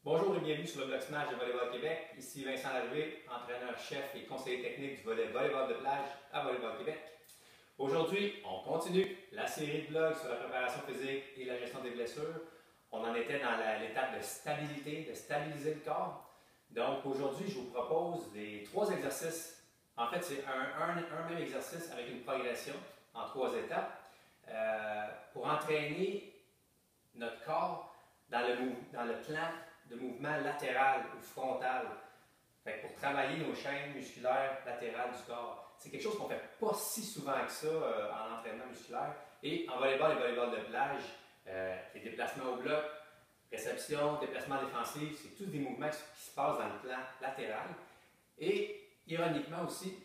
Bonjour et bienvenue sur le blog Smash de Volleyball Québec. Ici Vincent Larrivée, entraîneur-chef et conseiller technique du volley volleyball de plage à Volleyball Québec. Aujourd'hui, on continue la série de blogs sur la préparation physique et la gestion des blessures. On en était dans l'étape de stabilité, de stabiliser le corps. Donc aujourd'hui, je vous propose les 3 exercices. En fait, c'est un même exercice avec une progression en 3 étapes pour entraîner notre corps dans le plan de mouvement latéral ou frontal. Fait que pour travailler nos chaînes musculaires latérales du corps. C'est quelque chose qu'on ne fait pas si souvent que ça en entraînement musculaire. Et en volleyball et volleyball de plage, les déplacements au bloc, réception, déplacement défensif, c'est tous des mouvements qui se passent dans le plan latéral. Et ironiquement aussi,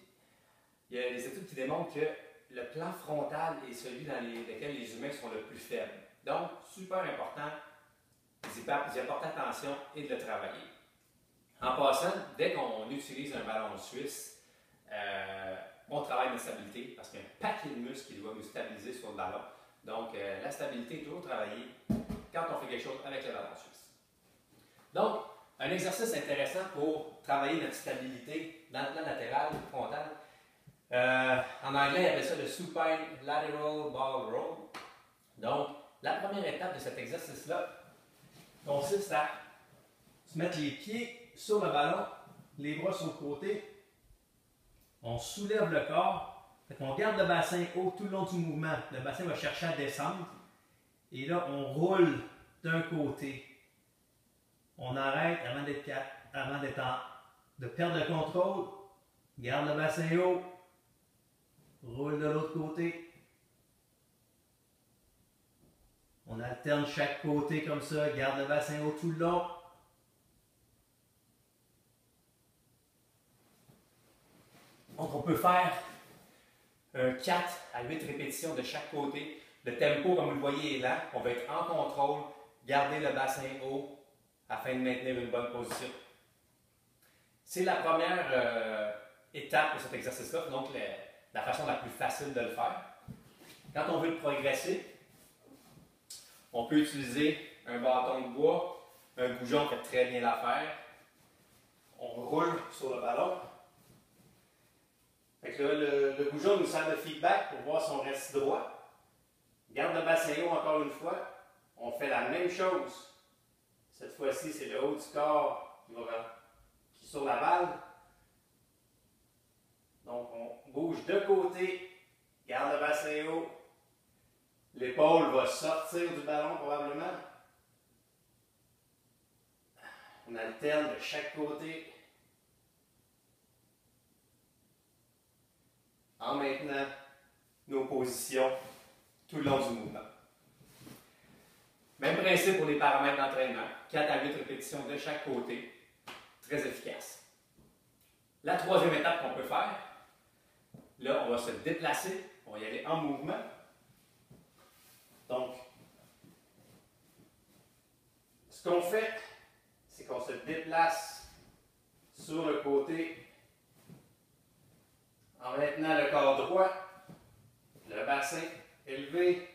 il y a des études qui démontrent que le plan frontal est celui dans lequel les humains sont le plus faibles. Donc, super important d'y apporter attention et de le travailler. En passant, dès qu'on utilise un ballon suisse, on travaille notre stabilité parce qu'il y a un paquet de muscles qui doivent nous stabiliser sur le ballon. Donc, la stabilité est toujours travaillée quand on fait quelque chose avec le ballon suisse. Donc, un exercice intéressant pour travailler notre stabilité dans le plan latéral ou frontal. En anglais, on appelle ça le supine lateral ball roll. Donc, la première étape de cet exercice-là consiste à se mettre les pieds sur le ballon, les bras sur le côté. On soulève le corps. On garde le bassin haut tout le long du mouvement. Le bassin va chercher à descendre. Et là, on roule d'un côté. On arrête avant de perdre le contrôle. Garde le bassin haut. Roule de l'autre côté. On alterne chaque côté comme ça, garde le bassin haut tout le long. Donc on peut faire 4 à 8 répétitions de chaque côté. Le tempo, comme vous le voyez, est lent. On va être en contrôle, garder le bassin haut afin de maintenir une bonne position. C'est la première étape de cet exercice-là, donc la façon la plus facile de le faire. Quand on veut progresser, on peut utiliser un bâton de bois, un goujon fait très bien l'affaire. On roule sur le ballon. Fait que là, le goujon nous sert de feedback pour voir si on reste droit. Garde le bassin haut encore une fois. On fait la même chose. Cette fois-ci, c'est le haut du corps qui est sur la balle. Donc, on bouge de côté. Garde le bassin haut. L'épaule va sortir du ballon probablement. On alterne de chaque côté. En maintenant nos positions tout le long du mouvement. Même principe pour les paramètres d'entraînement. 4 à 8 répétitions de chaque côté. Très efficace. La troisième étape qu'on peut faire, là, on va se déplacer. On va y aller en mouvement. Donc, ce qu'on fait, c'est qu'on se déplace sur le côté en maintenant le corps droit, le bassin élevé.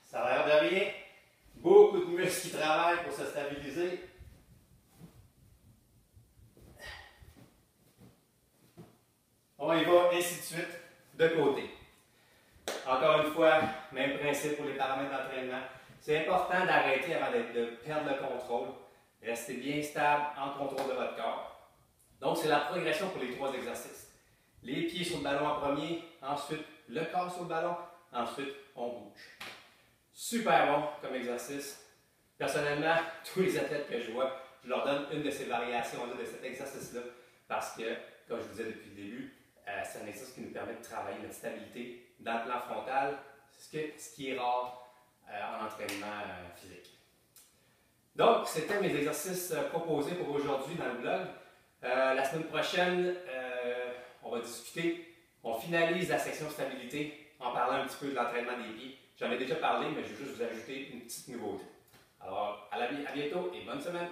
Ça a l'air de rien. Beaucoup de muscles qui travaillent pour se stabiliser. On y va, ainsi de suite, de côté. Encore une fois, même principe pour les paramètres d'entraînement. C'est important d'arrêter avant de perdre le contrôle. Restez bien stable, en contrôle de votre corps. Donc, c'est la progression pour les 3 exercices. Les pieds sur le ballon en premier, ensuite le corps sur le ballon, ensuite on bouge. Super bon comme exercice. Personnellement, tous les athlètes que je vois, je leur donne une de ces variations-là, de cet exercice-là, parce que, comme je vous disais depuis le début, c'est un exercice qui nous permet de travailler notre stabilité dans le plan frontal, ce qui est rare en entraînement physique. Donc, c'était mes exercices proposés pour aujourd'hui dans le blog. La semaine prochaine, on va discuter, on finalise la section stabilité en parlant un petit peu de l'entraînement des pieds. J'en ai déjà parlé, mais je vais juste vous ajouter une petite nouveauté. Alors, à bientôt et bonne semaine!